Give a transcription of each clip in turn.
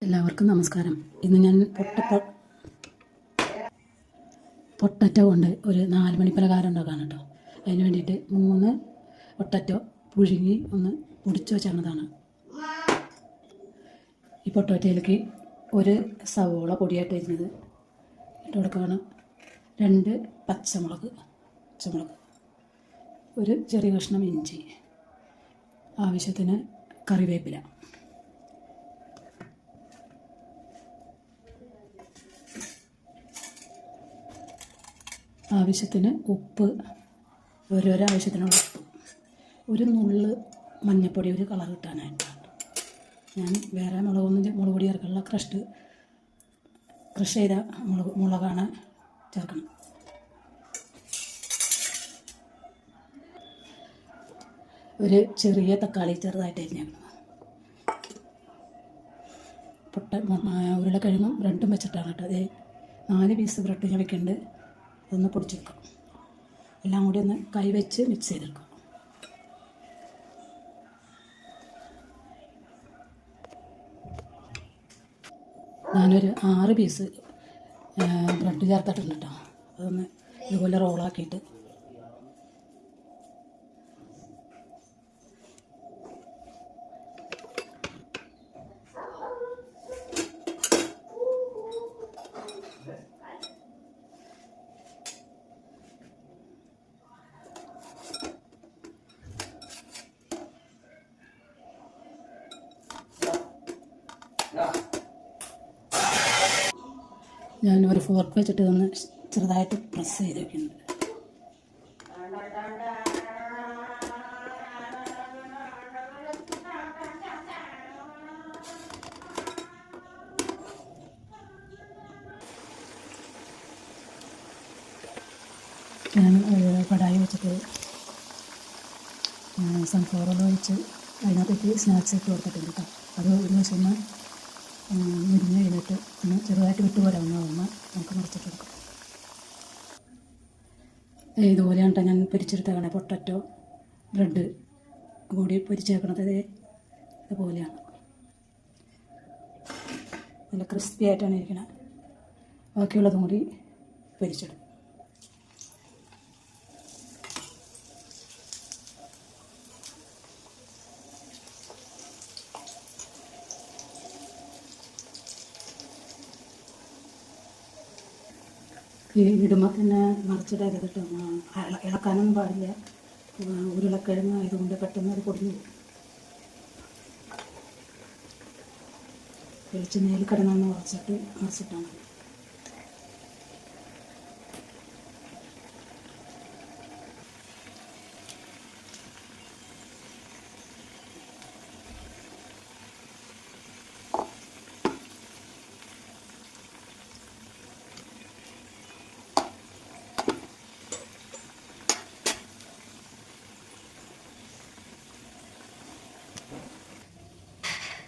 എല്ലാവർക്കും നമസ്കാരം. ഇന്ന് ഞാൻ പൊട്ടറ്റോ കൊണ്ട് ഒരു 4 മണി പലഹാരം ഉണ്ടാക്കാൻ കേട്ടോ. അതിന് വേണ്ടിയിട്ട് 3 പൊട്ടറ്റോ പുഴുങ്ങി ഒന്ന് പൊടിച്ച് വെച്ചതാണ്. ഈ പൊട്ടറ്റോയിലേക്ക് ഒരു സവോള പൊടിയായിട്ട് വരുന്നത് ഇട്ട് കൊടുക്കുകയാണ്. 2 പച്ചമുളക്, ഒരു ചെറിയ കഷ്ണം ഇഞ്ചി, ആവശ്യത്തിന് കറിവേപ്പില, ആവശ്യത്തിന് ഉപ്പ്, ഓരോരോ ആവശ്യത്തിനുള്ള ഉപ്പ്, ഒരു നുള്ള് മഞ്ഞൾപ്പൊടി, ഒരു കളർ കിട്ടാനായിട്ടാണ്. ഞാൻ വേറെ മുളക് പൊടി ചേർക്കാനുള്ള ക്രഷ് ചെയ്ത മുളകാണ് ചേർക്കണം. ഒരു ചെറിയ തക്കാളി ചെറുതായിട്ട് അരിഞ്ഞേക്കണം. ഉരുളക്കിഴങ്ങും ബ്രെഡും വെച്ചിട്ടാണ് കേട്ടോ. അത് 4 പീസ് ബ്രെഡ് ഞാൻ വെക്കുന്നുണ്ട്. അതൊന്ന് പൊടിച്ചെടുക്കാം. എല്ലാം കൂടി ഒന്ന് കൈവച്ച് മിക്സ് ചെയ്തെടുക്കാം. ഞാനൊരു 6 പീസ് ബ്രെഡ് ചേർത്തിട്ടുണ്ട് കേട്ടോ. അതൊന്ന് ഇതുപോലെ റോളാക്കിയിട്ട് ഞാൻ ഒരു ഫോർക്ക് വെച്ചിട്ട് ഒന്ന് ചെറുതായിട്ട് പ്രസ് ചെയ്ത് വയ്ക്കുന്നുണ്ട്. ഞാൻ കടായി വെച്ചിട്ട് സൺഫ്ലവർ ഓയിൽ ഒഴിച്ച് അതിനകത്തേക്ക് സ്നാക്സ് ഇട്ട് കൊടുത്തിട്ടുണ്ട് കേട്ടോ. അത് ഒരു ദിവസം ഒന്ന് മുരിഞ്ഞ് കഴിഞ്ഞിട്ട് ഒന്ന് ചെറുതായിട്ട് വിട്ടുപോരാവുന്ന നമുക്ക് മറിച്ചിട്ട് കൊടുക്കാം. ഇതുപോലെയാണ് കേട്ടോ ഞാൻ പൊരിച്ചെടുത്തേക്കണേ. പൊട്ടറ്റോ ബ്രെഡ് കൂടി പൊരിച്ചേക്കണത് ഇതുപോലെയാണ്. നല്ല ക്രിസ്പി ആയിട്ടാണ് ഇരിക്കണത്. ബാക്കിയുള്ളതും കൂടി പൊരിച്ചെടുക്കും. ഈ ഇടുമ്പോൾ തന്നെ മറിച്ചിടരുത് കേട്ടോ. ഇളക്കാനൊന്നും പാടില്ല. ഉരുളക്കിഴങ്ങ് ആയതുകൊണ്ട് പെട്ടെന്ന് അത് പൊടിഞ്ഞു പോകും. വെളിച്ചെണ്ണയിൽ കിടന്നൊന്ന് മറിച്ചിട്ടാൽ മതി.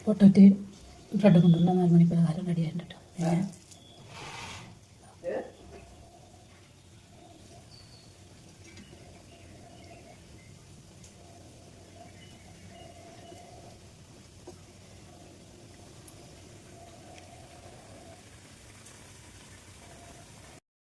പൊട്ടറ്റയും ബ്രെഡ് കൊണ്ടുള്ള 4 മണി പലഹാരം റെഡി ആയിട്ടുണ്ട് കേട്ടോ.